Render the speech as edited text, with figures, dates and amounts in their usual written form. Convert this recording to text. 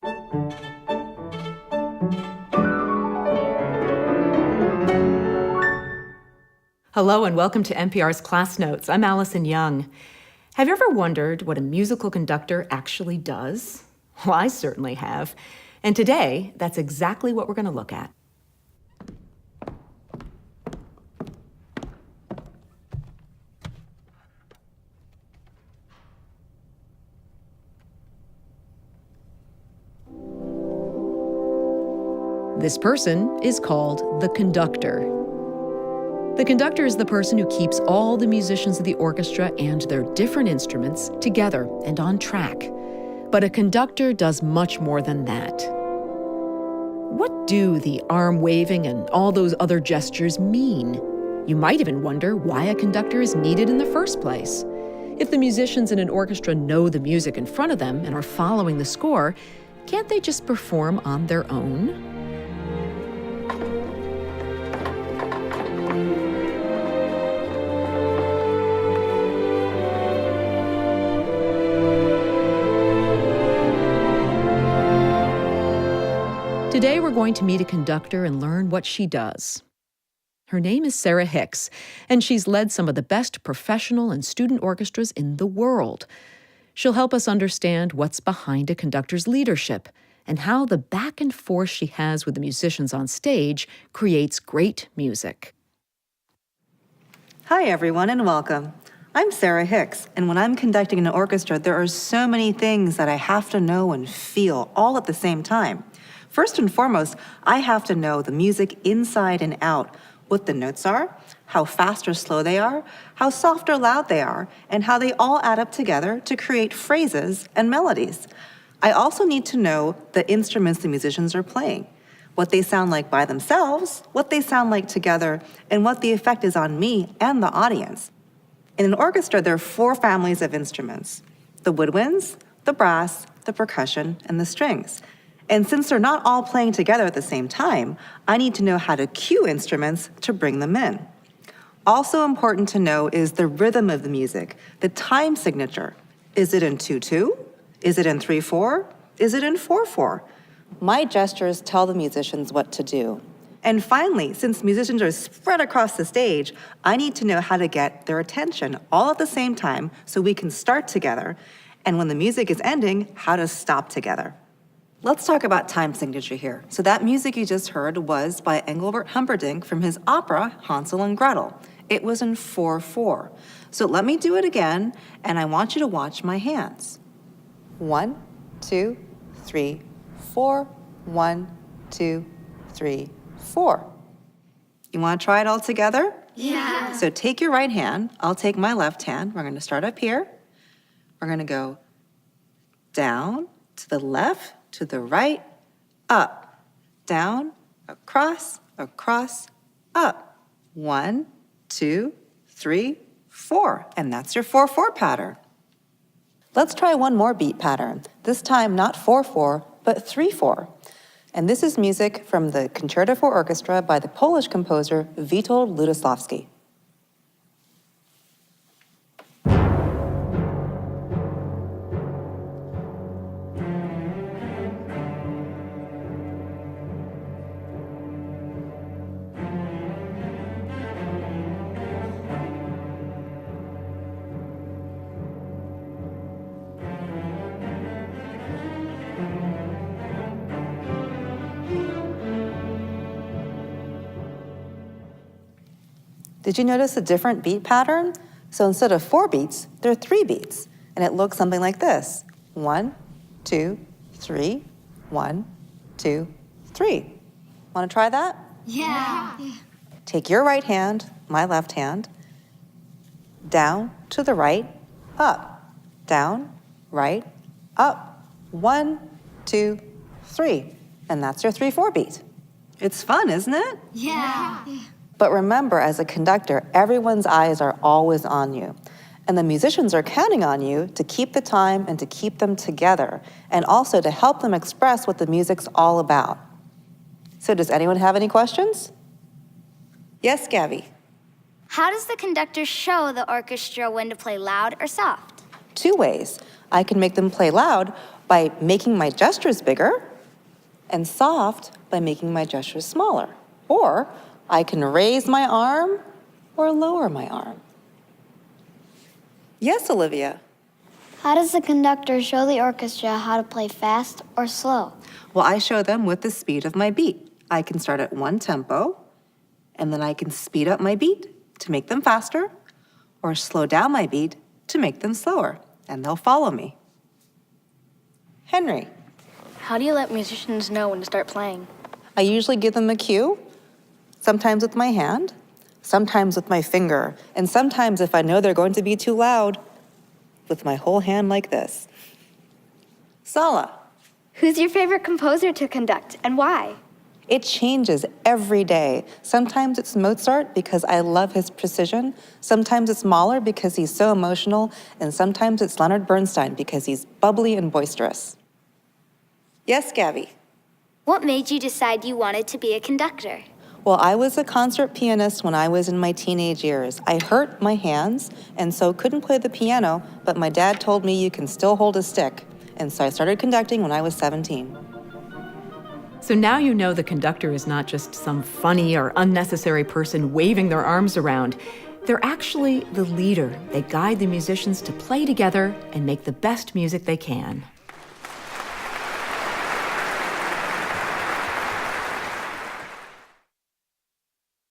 Hello and welcome to NPR's Class Notes. I'm Allison Young. Have you ever wondered what a musical conductor actually does? Well, I certainly have. And today, that's exactly what we're going to look at. This person is called the conductor. The conductor is the person who keeps all the musicians of the orchestra and their different instruments together and on track. But a conductor does much more than that. What do the arm waving and all those other gestures mean? You might even wonder why a conductor is needed in the first place. If the musicians in an orchestra know the music in front of them and are following the score, can't they just perform on their own? Today, we're going to meet a conductor and learn what she does. Her name is Sarah Hicks, and she's led some of the best professional and student orchestras in the world. She'll help us understand what's behind a conductor's leadership and how the back and forth she has with the musicians on stage creates great music. Hi, everyone, and welcome. I'm Sarah Hicks, and when I'm conducting an orchestra, there are so many things that I have to know and feel all at the same time. First and foremost, I have to know the music inside and out, what the notes are, how fast or slow they are, how soft or loud they are, and how they all add up together to create phrases and melodies. I also need to know the instruments the musicians are playing, what they sound like by themselves, what they sound like together, and what the effect is on me and the audience. In an orchestra, there are 4 families of instruments: the woodwinds, the brass, the percussion, and the strings. And since they're not all playing together at the same time, I need to know how to cue instruments to bring them in. Also important to know is the rhythm of the music, the time signature. Is it in 2/2? Is it in 3/4? Is it in 4/4? My gestures tell the musicians what to do. And finally, since musicians are spread across the stage, I need to know how to get their attention all at the same time so we can start together, and when the music is ending, how to stop together. Let's talk about time signature here. So that music you just heard was by Engelbert Humperdinck from his opera, Hansel and Gretel. It was in 4/4. So let me do it again, and I want you to watch my hands. 1, 2, 3, 4. 1, 2, 3, 4. You want to try it all together? Yeah. So take your right hand. I'll take my left hand. We're going to start up here. We're going to go down to the left, to the right, up, down, across, across, up. 1, 2, 3, 4. And that's your 4/4 pattern. Let's try one more beat pattern. This time not 4/4, but 3/4. And this is music from the Concerto for Orchestra by the Polish composer Witold Lutoslawski. Did you notice a different beat pattern? So instead of 4 beats, there are 3 beats, and it looks something like this. 1, 2, 3, 1, 2, 3. Want to try that? Yeah. Take your right hand, my left hand, down to the right, up, down, right, up. 1, 2, 3. And that's your 3/4 beat. It's fun, isn't it? Yeah. But remember, as a conductor, everyone's eyes are always on you. And the musicians are counting on you to keep the time and to keep them together, and also to help them express what the music's all about. So does anyone have any questions? Yes, Gabby? How does the conductor show the orchestra when to play loud or soft? 2 ways. I can make them play loud, by making my gestures bigger, and soft by making my gestures smaller. Or I can raise my arm or lower my arm. Yes, Olivia? How does the conductor show the orchestra how to play fast or slow? Well, I show them with the speed of my beat. I can start at one tempo, and then I can speed up my beat to make them faster, or slow down my beat to make them slower, and they'll follow me. Henry? How do you let musicians know when to start playing? I usually give them a cue, sometimes with my hand, sometimes with my finger, and sometimes if I know they're going to be too loud, with my whole hand like this. Sala? Who's your favorite composer to conduct and why? It changes every day. Sometimes it's Mozart because I love his precision. Sometimes it's Mahler because he's so emotional. And sometimes it's Leonard Bernstein because he's bubbly and boisterous. Yes, Gabby? What made you decide you wanted to be a conductor? Well, I was a concert pianist when I was in my teenage years. I hurt my hands and so couldn't play the piano, but my dad told me you can still hold a stick. And so I started conducting when I was 17. So now you know the conductor is not just some funny or unnecessary person waving their arms around. They're actually the leader. They guide the musicians to play together and make the best music they can.